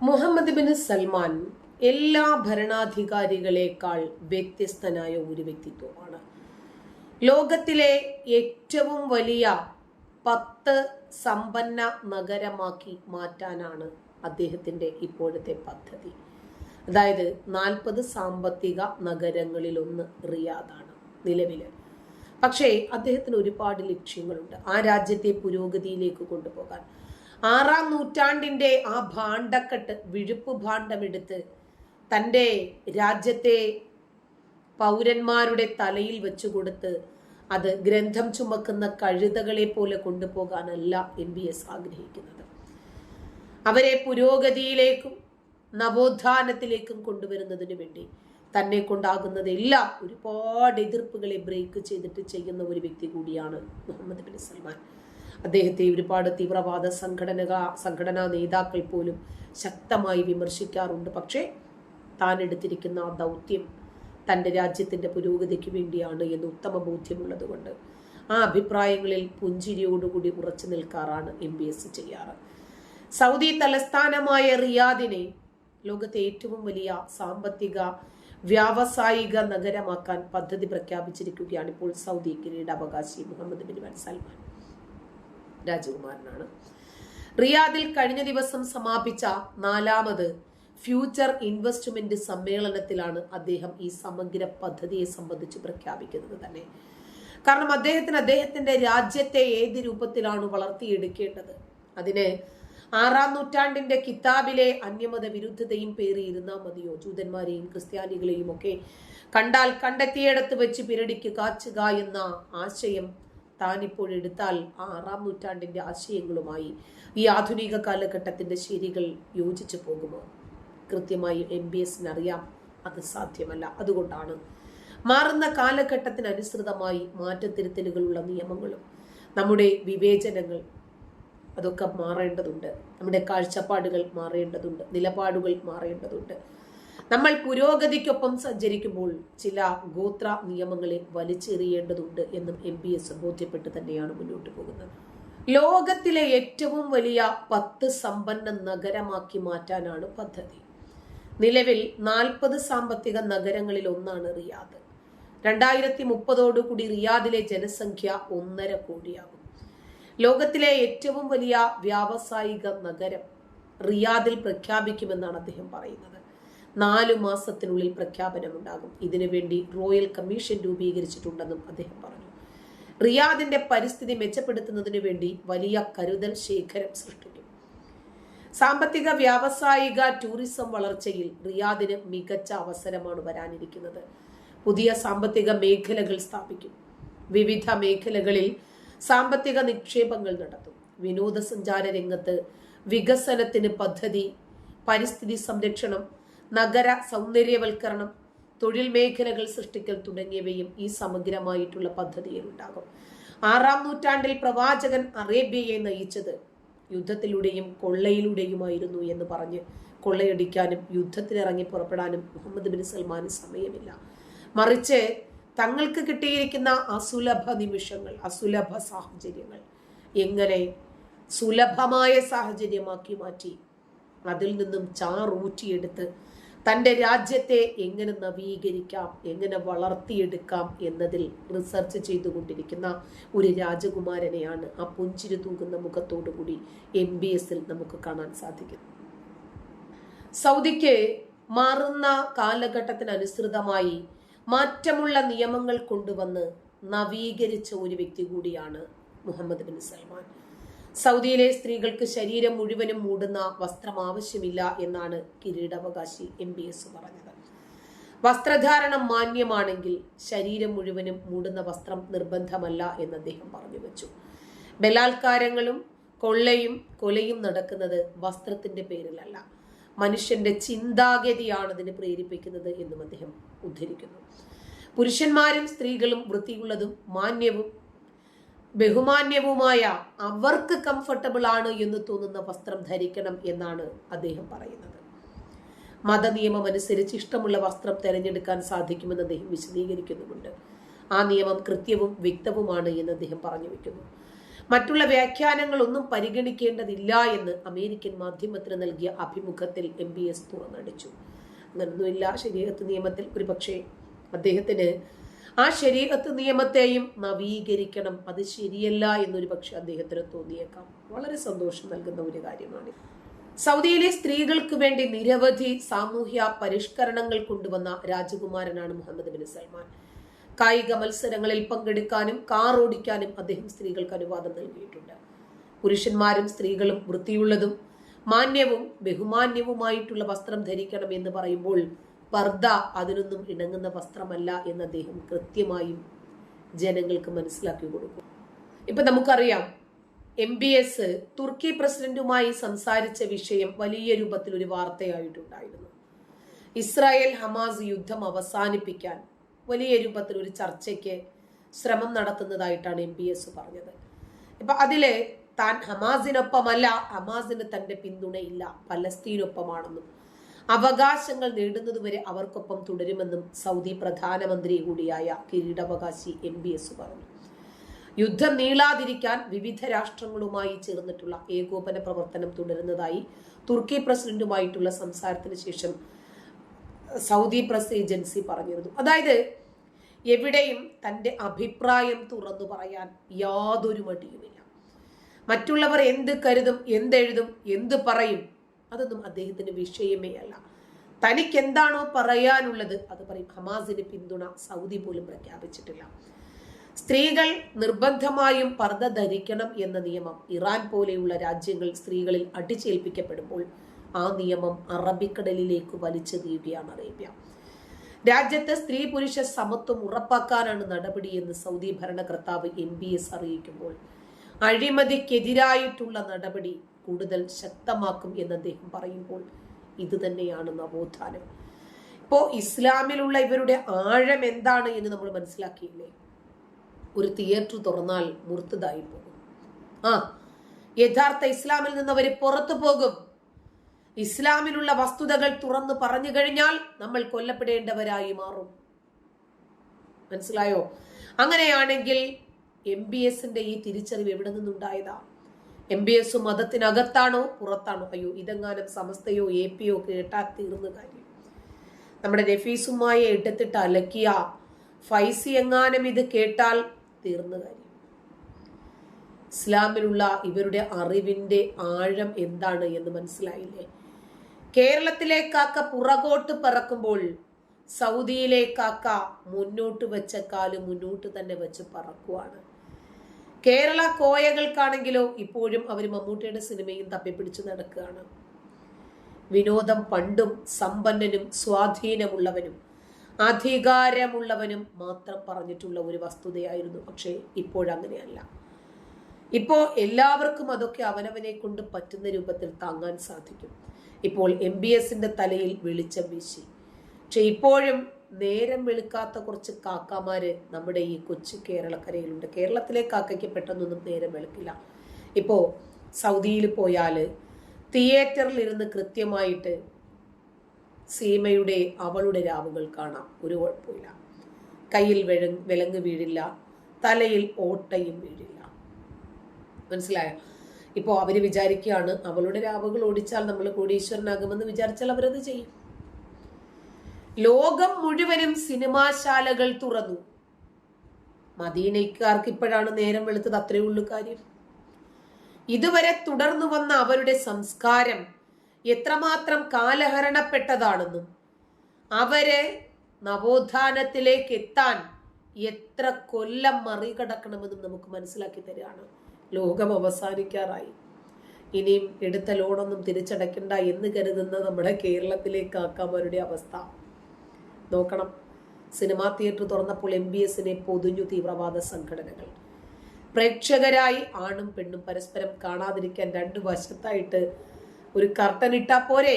Muhammad bin Salman എല്ലാ ഭരണാധികാരികളെക്കാൾ വ്യത്യസ്തനായ ഒരു വ്യക്തിത്വമാണ്. ലോകത്തിലെ ഏറ്റവും വലിയ 10 സമ്പന്ന നഗരമാക്കി മാറ്റാനാണ് അദ്ദേഹത്തിന്റെ ഇപ്പോഴത്തെ പദ്ധതി. അതായത് 40 സാമ്പത്തിക നഗരങ്ങളിലൊന്ന് റിയാദാണ് നിലവില്. പക്ഷേ അദ്ദേഹത്തിന് ഒരുപാട് ലക്ഷ്യങ്ങളുണ്ട് ആ രാജ്യത്തെ പുരോഗതിയിലേക്ക് കൊണ്ടുപോകാൻ. 6-ാം നൂറ്റാണ്ടിന്റെ ആ ഭാണ്ഡക്കെട്ട് വിഴുപ്പ് ഭാണ്ഡമെടുത്ത് തൻ്റെ രാജ്യത്തെ പൗരന്മാരുടെ തലയിൽ വെച്ചു കൊടുത്ത് അത് ഗ്രന്ഥം ചുമക്കുന്ന കഴുതകളെ പോലെ കൊണ്ടുപോകാനല്ല MBS ആഗ്രഹിക്കുന്നത്. അവരെ പുരോഗതിയിലേക്കും നവോത്ഥാനത്തിലേക്കും കൊണ്ടുവരുന്നതിന് വേണ്ടി തന്നെ കൊണ്ടാകുന്നതെല്ലാം ഒരുപാട് എതിർപ്പുകളെ ബ്രേക്ക് ചെയ്തിട്ട് ചെയ്യുന്ന ഒരു വ്യക്തി കൂടിയാണ് മുഹമ്മദ് ബിൻ സൽമാൻ. അദ്ദേഹത്തെ ഒരുപാട് തീവ്രവാദ സംഘടനാ നേതാക്കൾ പോലും ശക്തമായി വിമർശിക്കാറുണ്ട്. പക്ഷേ താൻ എടുത്തിരിക്കുന്ന ആ ദൗത്യം തൻ്റെ രാജ്യത്തിൻ്റെ പുരോഗതിക്ക് വേണ്ടിയാണ് എന്ന് ഉത്തമ ബോധ്യമുള്ളത് കൊണ്ട് ആ അഭിപ്രായങ്ങളിൽ പുഞ്ചിരിയോടുകൂടി ഉറച്ചു നിൽക്കാറാണ് MBS ചെയ്യാറ്. സൗദി തലസ്ഥാനമായ റിയാദിനെ ലോകത്തെ ഏറ്റവും വലിയ സാമ്പത്തിക വ്യാവസായിക നഗരമാക്കാൻ പദ്ധതി പ്രഖ്യാപിച്ചിരിക്കുകയാണ് ഇപ്പോൾ സൗദി കിരീടാവകാശി മുഹമ്മദ് ബിൻ സൽമാൻ രാജകുമാരനാണ്. റിയാദിൽ കഴിഞ്ഞ ദിവസം സമാപിച്ച 4ാമത് ഫ്യൂച്ചർ ഇൻവെസ്റ്റ്മെന്റ് സമ്മേളനത്തിലാണ് അദ്ദേഹം ഈ സമഗ്ര പദ്ധതിയെ സംബന്ധിച്ച് പ്രഖ്യാപിക്കുന്നത് തന്നെ. കാരണം അദ്ദേഹത്തിന്റെ രാജ്യത്തെ ഏത് രൂപത്തിലാണ് വളർത്തിയെടുക്കേണ്ടത്, അതിന് 6-ാം നൂറ്റാണ്ടിന്റെ കിതാബിലെ അന്യമത വിരുദ്ധതയും പേറിയിരുന്നാൽ മതിയോ? ജൂതന്മാരെയും ക്രിസ്ത്യാനികളെയും ഒക്കെ കണ്ടാൽ കണ്ടെത്തിയിടത്ത് വെച്ച് പിരടിക്ക് കാച്ചുക എന്ന ആശയം താനിപ്പോഴെടുത്താൽ 6-ാം നൂറ്റാണ്ടിന്റെ ആശയങ്ങളുമായി ഈ ആധുനിക കാലഘട്ടത്തിന്റെ ശരികൾ യോജിച്ചു പോകുമോ? കൃത്യമായി MBSന് അറിയാം അത് സാധ്യമല്ല. അതുകൊണ്ടാണ് മാറുന്ന കാലഘട്ടത്തിനനുസൃതമായി മാറ്റത്തിരുത്തലുകളുള്ള നിയമങ്ങളും നമ്മുടെ വിവേചനങ്ങൾ അതൊക്കെ മാറേണ്ടതുണ്ട്. നമ്മുടെ കാഴ്ചപ്പാടുകൾ മാറേണ്ടതുണ്ട്, നിലപാടുകൾ മാറേണ്ടതുണ്ട്. നമ്മൾ പുരോഗതിക്കൊപ്പം സഞ്ചരിക്കുമ്പോൾ ചില ഗോത്ര നിയമങ്ങളെ വലിച്ചെറിയേണ്ടതുണ്ട് എന്നും MBS ബോധ്യപ്പെട്ട് തന്നെയാണ് മുന്നോട്ട് പോകുന്നത്. ലോകത്തിലെ ഏറ്റവും വലിയ 10 സമ്പന്ന നഗരമാക്കി മാറ്റാനാണ് പദ്ധതി. നിലവിൽ 40 സാമ്പത്തിക നഗരങ്ങളിൽ ഒന്നാണ് റിയാദ്. 2030 റിയാദിലെ ജനസംഖ്യ 1.5 കോടിയാകും. ലോകത്തിലെ ഏറ്റവും വലിയ വ്യാവസായിക നഗരം റിയാദിൽ പ്രഖ്യാപിക്കുമെന്നാണ് അദ്ദേഹം പറയുന്നത്. 4 മാസത്തിനുള്ളിൽ പ്രഖ്യാപനമുണ്ടാകും. ഇതിനുവേണ്ടി റോയൽ കമ്മീഷൻ രൂപീകരിച്ചിട്ടുണ്ടെന്നും അദ്ദേഹം പറഞ്ഞു. റിയാദിന്റെ പരിസ്ഥിതി മെച്ചപ്പെടുത്തുന്നതിന് വേണ്ടി വലിയ കരുതൽ ശേഖരം സൃഷ്ടിക്കും. സാമ്പത്തിക വ്യാവസായിക ടൂറിസം വളർച്ചയിൽ റിയാദിന് മികച്ച അവസരമാണ് വരാനിരിക്കുന്നത്. പുതിയ സാമ്പത്തിക മേഖലകൾ സ്ഥാപിക്കും. വിവിധ മേഖലകളിൽ സാമ്പത്തിക നിക്ഷേപങ്ങൾ നടത്തും. വിനോദസഞ്ചാര രംഗത്ത് വികസനത്തിന് പദ്ധതി, പരിസ്ഥിതി സംരക്ഷണം, നഗര സൗന്ദര്യവൽക്കരണം, തൊഴിൽ മേഖലകൾ സൃഷ്ടിക്കൽ തുടങ്ങിയവയും ഈ സമഗ്രമായിട്ടുള്ള പദ്ധതിയിൽ ഉണ്ടാകും. 6-ാം നൂറ്റാണ്ടിൽ പ്രവാചകൻ അറേബ്യയെ നയിച്ചത് യുദ്ധത്തിലൂടെയും കൊള്ളയിലൂടെയുമായിരുന്നു എന്ന് പറഞ്ഞ് കൊള്ളയടിക്കാനും യുദ്ധത്തിനിറങ്ങി പുറപ്പെടാനും മുഹമ്മദ് ബിൻ സൽമാന് സമയമില്ല. മറിച്ച് തങ്ങൾക്ക് കിട്ടിയിരിക്കുന്ന അസുലഭ നിമിഷങ്ങൾ, അസുലഭ സാഹചര്യങ്ങൾ എങ്ങനെ സുലഭമായ സാഹചര്യമാക്കി മാറ്റി അതിൽ നിന്നും ചാറൂറ്റിയെടുത്ത് തൻ്റെ രാജ്യത്തെ എങ്ങനെ നവീകരിക്കാം, എങ്ങനെ വളർത്തിയെടുക്കാം എന്നതിൽ റിസർച്ച് ചെയ്തുകൊണ്ടിരിക്കുന്ന ഒരു രാജകുമാരനെയാണ് ആ പുഞ്ചിരി തൂകുന്ന മുഖത്തോടുകൂടി MBSൽ നമുക്ക് കാണാൻ സാധിക്കും. സൗദിക്ക് മാറുന്ന കാലഘട്ടത്തിനനുസൃതമായി മാറ്റമുള്ള നിയമങ്ങൾ കൊണ്ടുവന്ന് നവീകരിച്ച ഒരു വ്യക്തി കൂടിയാണ് മുഹമ്മദ് ബിൻ സൽമാൻ. സൗദിയിലെ സ്ത്രീകൾക്ക് ശരീരം മുഴുവനും മൂടുന്ന വസ്ത്രം ആവശ്യമില്ല എന്നാണ് കിരീടാവകാശി MBS പറഞ്ഞത്. വസ്ത്രധാരണം മാന്യമാണെങ്കിൽ ശരീരം മുഴുവനും മൂടുന്ന വസ്ത്രം നിർബന്ധമല്ല എന്ന് അദ്ദേഹം പറഞ്ഞു വെച്ചു. ബലാത്കാരങ്ങളും കൊള്ളയും കൊലയും നടക്കുന്നത് വസ്ത്രത്തിന്റെ പേരിലല്ല, മനുഷ്യന്റെ ചിന്താഗതിയാണ് അതിന് പ്രേരിപ്പിക്കുന്നത് എന്നും അദ്ദേഹം ഉദ്ധരിക്കുന്നു. പുരുഷന്മാരും സ്ത്രീകളും വൃത്തിയുള്ളതും മാന്യവും ബഹുമാന്യവുമായ, അവർക്ക് കംഫർട്ടബിൾ ആണ് എന്ന് തോന്നുന്ന വസ്ത്രം ധരിക്കണം എന്നാണ് അദ്ദേഹം പറയുന്നത്. മതനിയമം അനുസരിച്ച് ഇഷ്ടമുള്ള വസ്ത്രം തിരഞ്ഞെടുക്കാൻ സാധിക്കുമെന്ന് അദ്ദേഹം വിശദീകരിക്കുന്നുമുണ്ട്. ആ നിയമം കൃത്യവും വ്യക്തവുമാണ് എന്ന് അദ്ദേഹം പറഞ്ഞു വെക്കുന്നു. മറ്റുള്ള വ്യാഖ്യാനങ്ങളൊന്നും പരിഗണിക്കേണ്ടതില്ല എന്ന് അമേരിക്കൻ മാധ്യമത്തിന് നൽകിയ അഭിമുഖത്തിൽ MBS തുറന്നടിച്ചു. അങ്ങനൊന്നുമില്ല. ശരീഅത്ത് നിയമത്തിൽ ഒരു പക്ഷേ അദ്ദേഹത്തിന് ആ ശരീഅത്ത് നിയമത്തെയും നവീകരിക്കണം, അത് ശരിയല്ല എന്നൊരു പക്ഷെ അദ്ദേഹത്തിന് തോന്നിയേക്കാം. വളരെ സന്തോഷം നൽകുന്ന ഒരു കാര്യമാണ്. സൗദിയിലെ സ്ത്രീകൾക്ക് വേണ്ടി നിരവധി സാമൂഹ്യ പരിഷ്കരണങ്ങൾ കൊണ്ടുവന്ന രാജകുമാരനാണ് മുഹമ്മദ് ബിൻ സൽമാൻ. കായിക മത്സരങ്ങളിൽ പങ്കെടുക്കാനും കാർ ഓടിക്കാനും അദ്ദേഹം സ്ത്രീകൾക്ക് അനുവാദം നൽകിയിട്ടുണ്ട്. പുരുഷന്മാരും സ്ത്രീകളും വൃത്തിയുള്ളതും മാന്യവും ബഹുമാന്യവുമായിട്ടുള്ള വസ്ത്രം ധരിക്കണം എന്ന് പറയുമ്പോൾ പർദ്ദ അതിനൊന്നും ഇണങ്ങുന്ന വസ്ത്രമല്ല എന്ന് അദ്ദേഹം കൃത്യമായും ജനങ്ങൾക്ക് മനസ്സിലാക്കി കൊടുക്കും. ഇപ്പൊ നമുക്കറിയാം, MBS തുർക്കി പ്രസിഡന്റുമായി സംസാരിച്ച വിഷയം വലിയ രൂപത്തിൽ ഒരു വാർത്തയായിട്ടുണ്ടായിരുന്നു. ഇസ്രായേൽ ഹമാസ് യുദ്ധം അവസാനിപ്പിക്കാൻ വലിയ രൂപത്തിൽ ഒരു ചർച്ചയ്ക്ക് ശ്രമം നടത്തുന്നതായിട്ടാണ് MBS പറഞ്ഞത്. ഇപ്പൊ അതില് താൻ ഹമാസിനൊപ്പമല്ല, ഹമാസിന് തന്റെ പിന്തുണയില്ല, പലസ്തീനൊപ്പമാണെന്നും അവകാശങ്ങൾ നേടുന്നതുവരെ അവർക്കൊപ്പം തുടരുമെന്നും സൗദി പ്രധാനമന്ത്രി കൂടിയായ കിരീടാവകാശി MBS പറഞ്ഞു. യുദ്ധം നീളാതിരിക്കാൻ വിവിധ രാഷ്ട്രങ്ങളുമായി ചേർന്നിട്ടുള്ള ഏകോപന പ്രവർത്തനം തുടരുന്നതായി തുർക്കി പ്രസിഡന്റുമായിട്ടുള്ള സംസാരത്തിന് ശേഷം സൗദി പ്രസ് ഏജൻസി പറഞ്ഞിരുന്നു. അതായത് എവിടെയും തന്റെ അഭിപ്രായം തുറന്നു പറയാൻ യാതൊരു മടിയുമില്ല. മറ്റുള്ളവർ എന്ത് കരുതും, എന്തെഴുതും, എന്ത് പറയും, അതൊന്നും അദ്ദേഹത്തിന് വിഷയമേ അല്ല. തനിക്ക് എന്താണോ പറയാനുള്ളത് അത് പറയും. ഹമാസിന് പിന്തുണ സൗദി പോലും പ്രഖ്യാപിച്ചിട്ടില്ല. സ്ത്രീകൾ നിർബന്ധമായും പർദ്ദ ധരിക്കണം എന്ന നിയമം ഇറാൻ പോലെയുള്ള രാജ്യങ്ങൾ സ്ത്രീകളിൽ അടിച്ചേൽപ്പിക്കപ്പെടുമ്പോൾ ആ നിയമം അറബിക്കടലിലേക്ക് വലിച്ചെറിയുകയാണ് അറേബ്യ. രാജ്യത്ത് സ്ത്രീ പുരുഷ സമത്വം ഉറപ്പാക്കാനാണ് നടപടിയെന്ന് സൗദി ഭരണകർത്താവ് MBS അറിയിക്കുമ്പോൾ അഴിമതിക്കെതിരായിട്ടുള്ള നടപടി കൂടുതൽ ശക്തമാക്കും എന്ന് അദ്ദേഹം പറയുമ്പോൾ ഇത് തന്നെയാണ് നവോത്ഥാനം. ഇപ്പോ ഇസ്ലാമിലുള്ള ഇവരുടെ ആഴം എന്താണ് എന്ന് നമ്മൾ മനസ്സിലാക്കിയില്ലേ? ഒരു തിയേറ്റർ തുറന്നാൽ മുർത്തതായി പോകും. യഥാർത്ഥ ഇസ്ലാമിൽ നിന്ന് അവർ പുറത്തു പോകും. ഇസ്ലാമിലുള്ള വസ്തുതകൾ തുറന്നു പറഞ്ഞു കഴിഞ്ഞാൽ നമ്മൾ കൊല്ലപ്പെടേണ്ടവരായി മാറും. മനസ്സിലായോ? അങ്ങനെയാണെങ്കിൽ MBSന്റെ ഈ തിരിച്ചറിവ് എവിടെ നിന്നുണ്ടായതാ? MBS മതത്തിനകത്താണോ പുറത്താണോ? അയ്യോ, ഇതെങ്ങാനും സമസ്തയോ APയോ കേട്ടാൽ തീർന്നു കാര്യം. നമ്മുടെ നഫീസുമായി എടുത്തിട്ട് അലക്കിയ ഫൈസി എങ്ങാനും ഇത് കേട്ടാൽ തീർന്നു കാര്യം. ഇസ്ലാമിലുള്ള ഇവരുടെ അറിവിന്റെ ആഴം എന്താണ് എന്ന് മനസ്സിലായില്ലേ? കേരളത്തിലെ കാക്ക പുറകോട്ട് പറക്കുമ്പോൾ സൗദിയിലെ കാക്ക മുന്നോട്ട് വെച്ച കാല് മുന്നോട്ട് തന്നെ വെച്ച് പറക്കുവാണ്. കേരള കോയകൾക്കാണെങ്കിലോ ഇപ്പോഴും അവർ മമ്മൂട്ടിയുടെ സിനിമയും തപ്പിപ്പിടിച്ച് നടക്കുകയാണ്. വിനോദം പണ്ടും സമ്പന്നനും സ്വാധീനമുള്ളവനും അധികാരമുള്ളവനും മാത്രം പറഞ്ഞിട്ടുള്ള ഒരു വസ്തുതയായിരുന്നു. പക്ഷേ ഇപ്പോഴങ്ങനെയല്ല. ഇപ്പോ എല്ലാവർക്കും അതൊക്കെ അവനവനെ കൊണ്ട് പറ്റുന്ന രൂപത്തിൽ താങ്ങാൻ സാധിക്കും. ഇപ്പോൾ MBSന്റെ തലയിൽ വെളിച്ചം വീശി. പക്ഷെ ഇപ്പോഴും നേരം വെളുക്കാത്ത കുറച്ച് കാക്കമാര് നമ്മുടെ ഈ കൊച്ചു കേരളക്കരയിലുണ്ട്. കേരളത്തിലെ കാക്കയ്ക്ക് പെട്ടെന്നൊന്നും നേരം വെളുക്കില്ല. ഇപ്പോ സൗദിയിൽ പോയാല് തിയേറ്ററിൽ ഇരുന്ന് കൃത്യമായിട്ട് സീമയുടെ അവളുടെ രാവുകൾ കാണാം. ഒരു കുഴപ്പമില്ല. കയ്യിൽ വിലങ്ങ് വീഴില്ല, തലയിൽ ഓട്ടയും വീഴില്ല. മനസ്സിലായോ? ഇപ്പോൾ അവര് വിചാരിക്കുകയാണ് അവളുടെ രാവുകൾ ഓടിച്ചാൽ നമ്മൾ കോടീശ്വരനാകുമെന്ന് വിചാരിച്ചാൽ അവരത് ചെയ്യും. ലോകം മുഴുവനും സിനിമാശാലകൾ തുറന്നു. മദീനക്കാർക്ക് ഇപ്പോഴാണ് നേരം വെളുത്തത്, അത്രയേ ഉള്ളൂ കാര്യം. ഇതുവരെ തുടർന്നു വന്ന അവരുടെ സംസ്കാരം എത്രമാത്രം കാലഹരണപ്പെട്ടതാണെന്നും അവരെ നവോത്ഥാനത്തിലേക്ക് എത്താൻ എത്ര കൊല്ലം മറികടക്കണമെന്നും നമുക്ക് മനസ്സിലാക്കി തരികയാണ്. ലോകം അവസാനിക്കാറായി. ഇനിയും എടുത്ത ലോണൊന്നും തിരിച്ചടയ്ക്കണ്ട എന്ന് കരുതുന്ന നമ്മുടെ കേരളത്തിലെ കാക്കാമാരുടെ അവസ്ഥ നോക്കണം. സിനിമാ തിയേറ്റർ തുറന്നപ്പോൾ MBSനെ പൊതിഞ്ഞു തീവ്രവാദ സംഘടനകൾ. പ്രേക്ഷകരായി ആണും പെണ്ണും പരസ്പരം കാണാതിരിക്കാൻ രണ്ടു വശത്തായിട്ട് ഒരു കർട്ടൻ ഇട്ടാ പോരെ?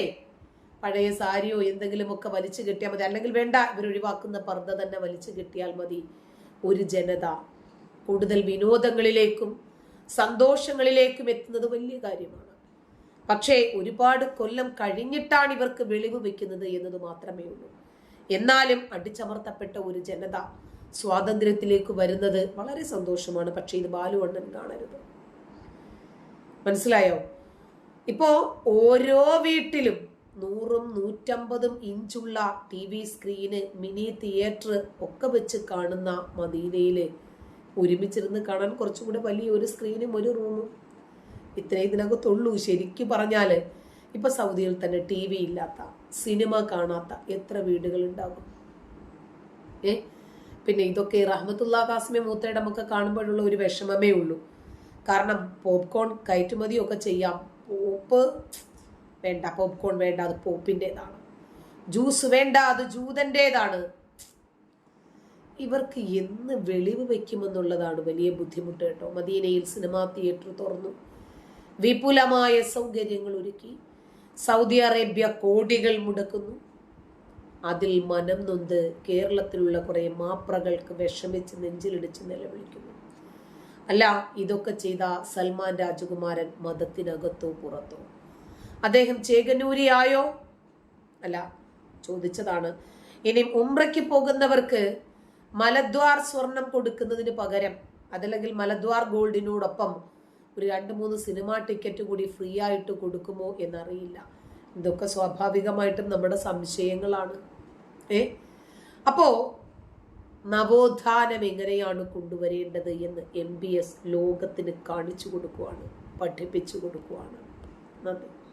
പഴയ സാരിയോ എന്തെങ്കിലുമൊക്കെ വലിച്ചു കെട്ടിയാൽ മതി. അല്ലെങ്കിൽ വേണ്ട, ഇവരൊഴിവാക്കുന്ന പർദ്ദ തന്നെ വലിച്ചു കെട്ടിയാൽ മതി. ഒരു ജനത കൂടുതൽ വിനോദങ്ങളിലേക്കും സന്തോഷങ്ങളിലേക്കും എത്തുന്നത് വലിയ കാര്യമാണ്. പക്ഷേ ഒരുപാട് കൊല്ലം കഴിഞ്ഞിട്ടാണ് ഇവർക്ക് വെളിവ് വെക്കുന്നത് എന്നത് മാത്രമേ ഉള്ളൂ. എന്നാലും അടിച്ചമർത്തപ്പെട്ട ഒരു ജനത സ്വാതന്ത്ര്യത്തിലേക്ക് വരുന്നത് വളരെ സന്തോഷമാണ്. പക്ഷേ ഇത് ബാലുവണ്ണൻ കാണരുത്. മനസ്സിലായോ? ഇപ്പോ ഓരോ വീട്ടിലും 100ഉം 150ഉം ഇഞ്ചുള്ള TV സ്ക്രീന്, മിനി തിയേറ്റർ ഒക്കെ വെച്ച് കാണുന്ന മദീനയില് ഒരുമിച്ചിരുന്ന് കാണാൻ കുറച്ചും കൂടെ വലിയ ഒരു സ്ക്രീനും ഒരു റൂമും ഇത്രയും ഇതിനകത്തുള്ളൂ. ശരിക്കും പറഞ്ഞാല് ഇപ്പൊ സൗദിയിൽ തന്നെ TV ഇല്ലാത്ത, സിനിമ കാണാത്ത എത്ര വീടുകൾ ഉണ്ടാകും? പിന്നെ ഇതൊക്കെ റഹ്മത്തുള്ള കാസിമെ മൂത്തയുടെ നമുക്ക് കാണുമ്പോഴുള്ള ഒരു വിഷമമേ ഉള്ളൂ. കാരണം പോപ്കോൺ കയറ്റുമതിയൊക്കെ ചെയ്യാം, പോപ്പ് വേണ്ട, പോപ്കോൺ വേണ്ട, അത് പോപ്പിൻ്റെതാണ്. ജ്യൂസ് വേണ്ട, അത് ജൂതൻ്റെതാണ്. ഇവർക്ക് എന്ന് വെളിവ് വെക്കുമെന്നുള്ളതാണ് വലിയ ബുദ്ധിമുട്ട് കേട്ടോ. മദീനയിൽ സിനിമാ തിയേറ്റർ തുറന്നു, വിപുലമായ സൗകര്യങ്ങൾ ഒരുക്കി, സൗദി അറേബ്യ കോടികൾ മുടക്കുന്നു. അതിൽ മനം നൊന്ത് കേരളത്തിലുള്ള കുറെ മാപ്രകൾക്ക് വിഷമിച്ച് നെഞ്ചിലിടിച്ച് നിലവിളിക്കുന്നു. അല്ല, ഇതൊക്കെ ചെയ്ത സൽമാൻ രാജകുമാരൻ മതത്തിനകത്തോ പുറത്തോ? അദ്ദേഹം ചേകനൂരിയായോ? അല്ല, ചോദിച്ചതാണ്. ഇനി ഉംറയ്ക്ക് പോകുന്നവർക്ക് മലദ്വാർ സ്വർണം കൊടുക്കുന്നതിന് പകരം, അതല്ലെങ്കിൽ മലദ്വാർ ഗോൾഡിനോടൊപ്പം ഒരു 2-3 സിനിമാ ടിക്കറ്റ് കൂടി ഫ്രീ ആയിട്ട് കൊടുക്കുമോ എന്നറിയില്ല. ഇതൊക്കെ സ്വാഭാവികമായിട്ടും നമ്മുടെ സംശയങ്ങളാണ്. അപ്പോ നവോത്ഥാനം എങ്ങനെയാണ് കൊണ്ടുവരേണ്ടത് എന്ന് MBS ലോകത്തിന് കാണിച്ചു കൊടുക്കുവാണ്, പഠിപ്പിച്ചു കൊടുക്കുവാണ്. നന്ദി.